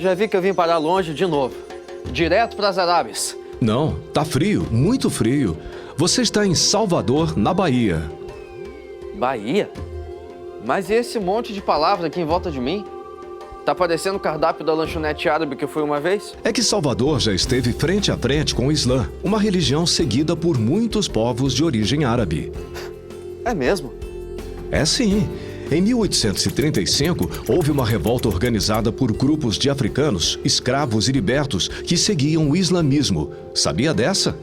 Já vi que eu vim parar longe de novo. Direto para as Arábias. Não, tá frio, muito frio. Você está em Salvador, na Bahia. Bahia? Mas e esse monte de palavras aqui em volta de mim? Tá parecendo o cardápio da lanchonete árabe que eu fui uma vez? É que Salvador já esteve frente a frente com o Islã, uma religião seguida por muitos povos de origem árabe. É mesmo? É sim. Em 1835, houve uma revolta organizada por grupos de africanos, escravos e libertos que seguiam o islamismo. Sabia dessa?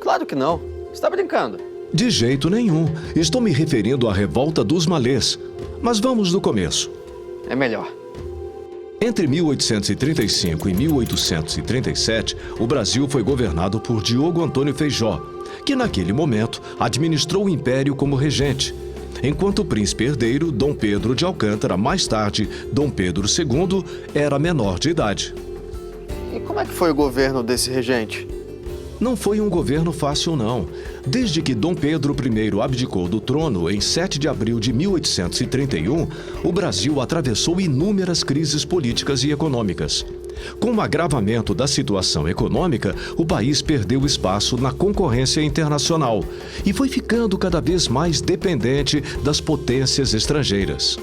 Claro que não. Você tá brincando? De jeito nenhum. Estou me referindo à revolta dos malês. Mas vamos do começo. É melhor. Entre 1835 e 1837, o Brasil foi governado por Diogo Antônio Feijó, que naquele momento administrou o império como regente, enquanto o príncipe herdeiro, Dom Pedro de Alcântara, mais tarde Dom Pedro II, era menor de idade. E como é que foi o governo desse regente? Não foi um governo fácil, não. Desde que Dom Pedro I abdicou do trono em 7 de abril de 1831, o Brasil atravessou inúmeras crises políticas e econômicas. Com o agravamento da situação econômica, o país perdeu espaço na concorrência internacional e foi ficando cada vez mais dependente das potências estrangeiras.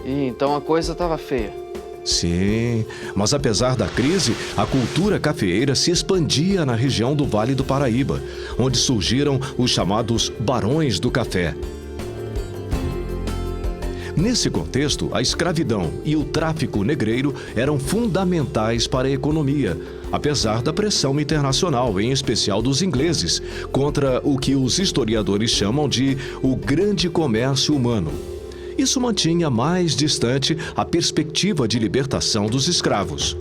E então a coisa estava feia. Sim, mas apesar da crise, a cultura cafeeira se expandia na região do Vale do Paraíba, onde surgiram os chamados Barões do Café. Nesse contexto, a escravidão e o tráfico negreiro eram fundamentais para a economia, apesar da pressão internacional, em especial dos ingleses, contra o que os historiadores chamam de o grande comércio humano. Isso mantinha mais distante a perspectiva de libertação dos escravos.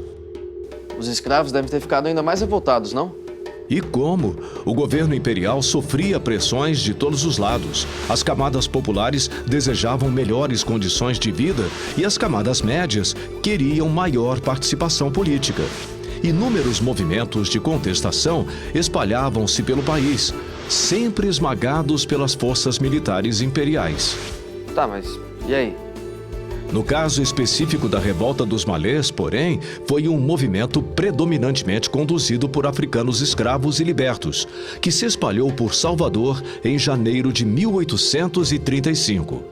Os escravos devem ter ficado ainda mais revoltados, não? E como? O governo imperial sofria pressões de todos os lados. As camadas populares desejavam melhores condições de vida e as camadas médias queriam maior participação política. Inúmeros movimentos de contestação espalhavam-se pelo país, sempre esmagados pelas forças militares imperiais. Tá, mas e aí? No caso específico da revolta dos malês, porém, foi um movimento predominantemente conduzido por africanos escravos e libertos, que se espalhou por Salvador em janeiro de 1835.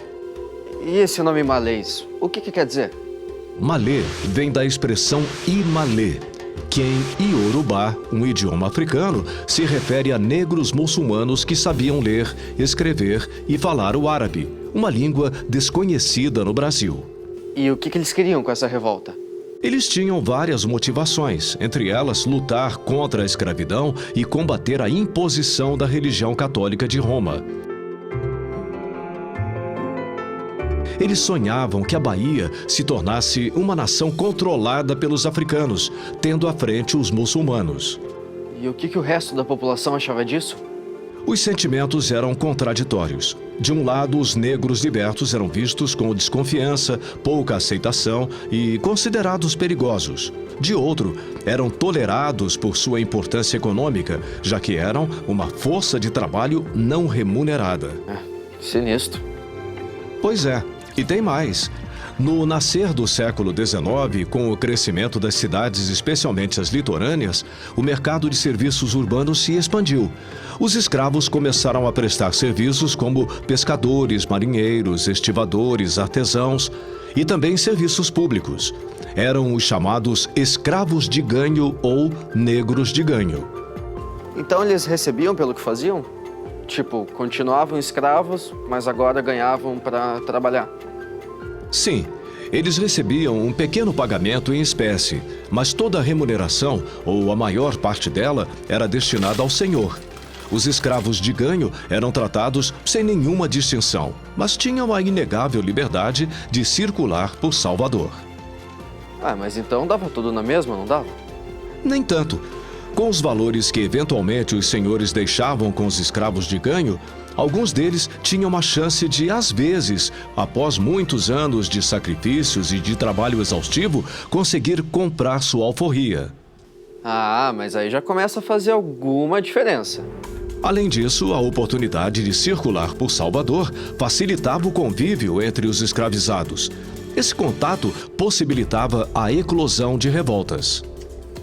E esse nome malês, o que quer dizer? Malê vem da expressão imalê, que em Iorubá, um idioma africano, se refere a negros muçulmanos que sabiam ler, escrever e falar o árabe, uma língua desconhecida no Brasil. E o que eles queriam com essa revolta? Eles tinham várias motivações, entre elas lutar contra a escravidão e combater a imposição da religião católica de Roma. Eles sonhavam que a Bahia se tornasse uma nação controlada pelos africanos, tendo à frente os muçulmanos. E o que o resto da população achava disso? Os sentimentos eram contraditórios. De um lado, os negros libertos eram vistos com desconfiança, pouca aceitação e considerados perigosos. De outro, eram tolerados por sua importância econômica, já que eram uma força de trabalho não remunerada. Sinistro. Pois é, e tem mais. No nascer do século XIX, com o crescimento das cidades, especialmente as litorâneas, o mercado de serviços urbanos se expandiu. Os escravos começaram a prestar serviços como pescadores, marinheiros, estivadores, artesãos e também serviços públicos. Eram os chamados escravos de ganho ou negros de ganho. Então eles recebiam pelo que faziam? Tipo, continuavam escravos, mas agora ganhavam para trabalhar? Sim, eles recebiam um pequeno pagamento em espécie, mas toda a remuneração, ou a maior parte dela, era destinada ao senhor. Os escravos de ganho eram tratados sem nenhuma distinção, mas tinham a inegável liberdade de circular por Salvador. Mas então dava tudo na mesma, não dava? Nem tanto. Com os valores que eventualmente os senhores deixavam com os escravos de ganho, alguns deles tinham uma chance de, às vezes, após muitos anos de sacrifícios e de trabalho exaustivo, conseguir comprar sua alforria. Mas aí já começa a fazer alguma diferença. Além disso, a oportunidade de circular por Salvador facilitava o convívio entre os escravizados. Esse contato possibilitava a eclosão de revoltas.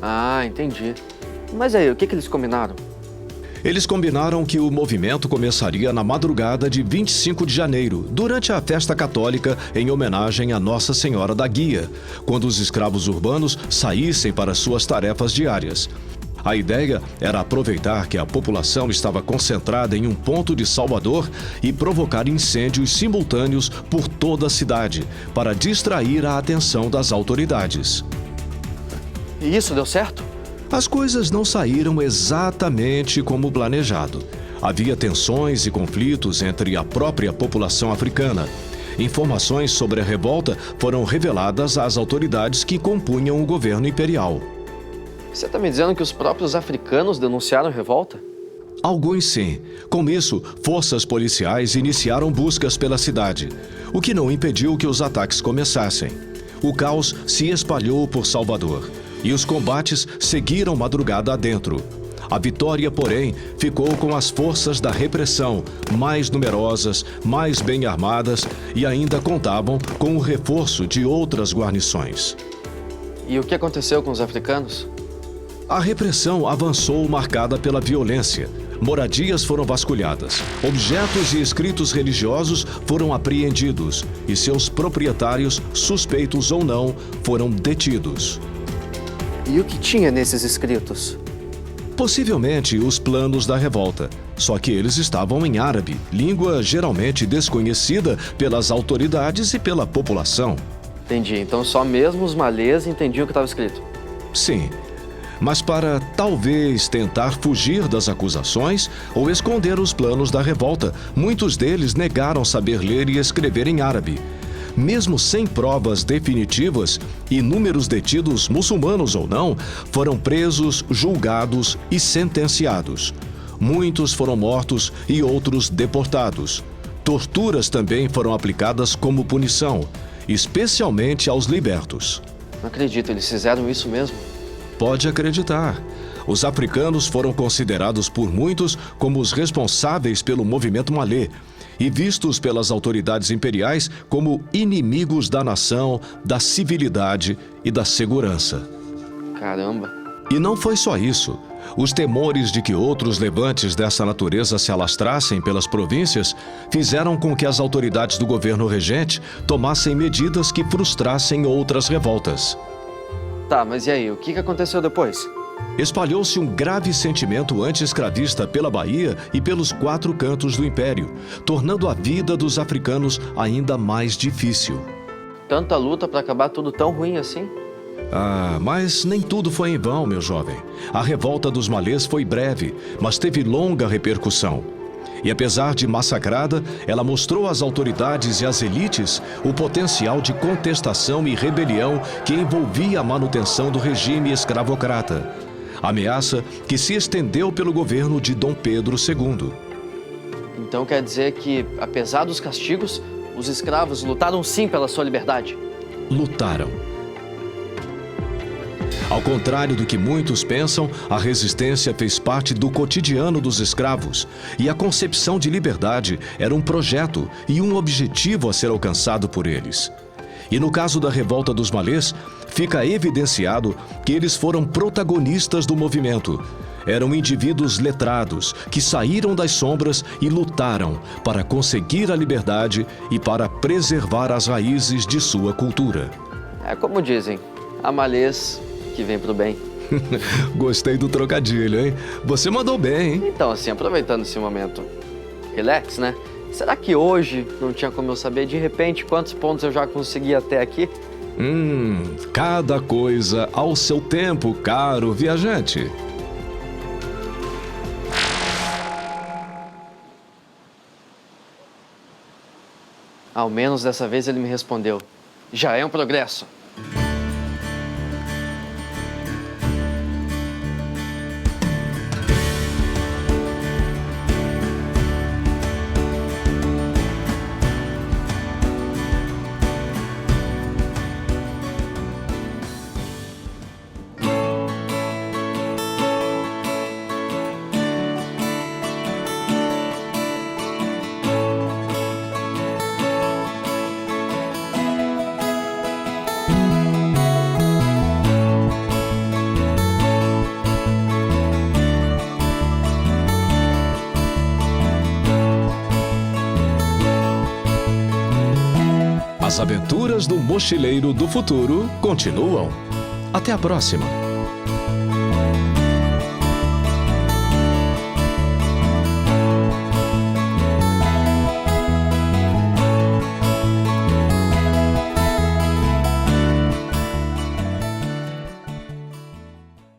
Ah, entendi. Mas aí, o que eles combinaram? Eles combinaram que o movimento começaria na madrugada de 25 de janeiro, durante a festa católica em homenagem a Nossa Senhora da Guia, quando os escravos urbanos saíssem para suas tarefas diárias. A ideia era aproveitar que a população estava concentrada em um ponto de Salvador e provocar incêndios simultâneos por toda a cidade, para distrair a atenção das autoridades. E isso deu certo? As coisas não saíram exatamente como planejado. Havia tensões e conflitos entre a própria população africana. Informações sobre a revolta foram reveladas às autoridades que compunham o governo imperial. Você está me dizendo que os próprios africanos denunciaram a revolta? Alguns sim. Com isso, forças policiais iniciaram buscas pela cidade, o que não impediu que os ataques começassem. O caos se espalhou por Salvador e os combates seguiram madrugada adentro. A vitória, porém, ficou com as forças da repressão, mais numerosas, mais bem armadas e ainda contavam com o reforço de outras guarnições. E o que aconteceu com os africanos? A repressão avançou marcada pela violência. Moradias foram vasculhadas, objetos e escritos religiosos foram apreendidos e seus proprietários, suspeitos ou não, foram detidos. E o que tinha nesses escritos? Possivelmente os planos da revolta, só que eles estavam em árabe, língua geralmente desconhecida pelas autoridades e pela população. Entendi, então só mesmo os malês entendiam o que estava escrito. Sim. Mas para talvez tentar fugir das acusações ou esconder os planos da revolta, muitos deles negaram saber ler e escrever em árabe. Mesmo sem provas definitivas, inúmeros detidos, muçulmanos ou não, foram presos, julgados e sentenciados. Muitos foram mortos e outros deportados. Torturas também foram aplicadas como punição, especialmente aos libertos. Não acredito, eles fizeram isso mesmo? Pode acreditar. Os africanos foram considerados por muitos como os responsáveis pelo movimento malê e vistos pelas autoridades imperiais como inimigos da nação, da civilidade e da segurança. Caramba! E não foi só isso. Os temores de que outros levantes dessa natureza se alastrassem pelas províncias fizeram com que as autoridades do governo regente tomassem medidas que frustrassem outras revoltas. Tá, mas e aí, o que aconteceu depois? Espalhou-se um grave sentimento anti-escravista pela Bahia e pelos 4 cantos do Império, tornando a vida dos africanos ainda mais difícil. Tanta luta para acabar tudo tão ruim assim? Ah, mas nem tudo foi em vão, meu jovem. A revolta dos malês foi breve, mas teve longa repercussão. E apesar de massacrada, ela mostrou às autoridades e às elites o potencial de contestação e rebelião que envolvia a manutenção do regime escravocrata. Ameaça que se estendeu pelo governo de Dom Pedro II. Então quer dizer que, apesar dos castigos, os escravos lutaram sim pela sua liberdade? Lutaram. Ao contrário do que muitos pensam, a resistência fez parte do cotidiano dos escravos e a concepção de liberdade era um projeto e um objetivo a ser alcançado por eles. E no caso da revolta dos malês, fica evidenciado que eles foram protagonistas do movimento. Eram indivíduos letrados que saíram das sombras e lutaram para conseguir a liberdade e para preservar as raízes de sua cultura. É como dizem, há malês que vem pro bem. Gostei do trocadilho, hein? Você mandou bem, hein? Então, assim, aproveitando esse momento relax, né? Será que hoje não tinha como eu saber, de repente, quantos pontos eu já consegui até aqui? Cada coisa ao seu tempo, caro viajante. Ao menos dessa vez ele me respondeu. Já é um progresso. As aventuras do mochileiro do futuro continuam. Até a próxima!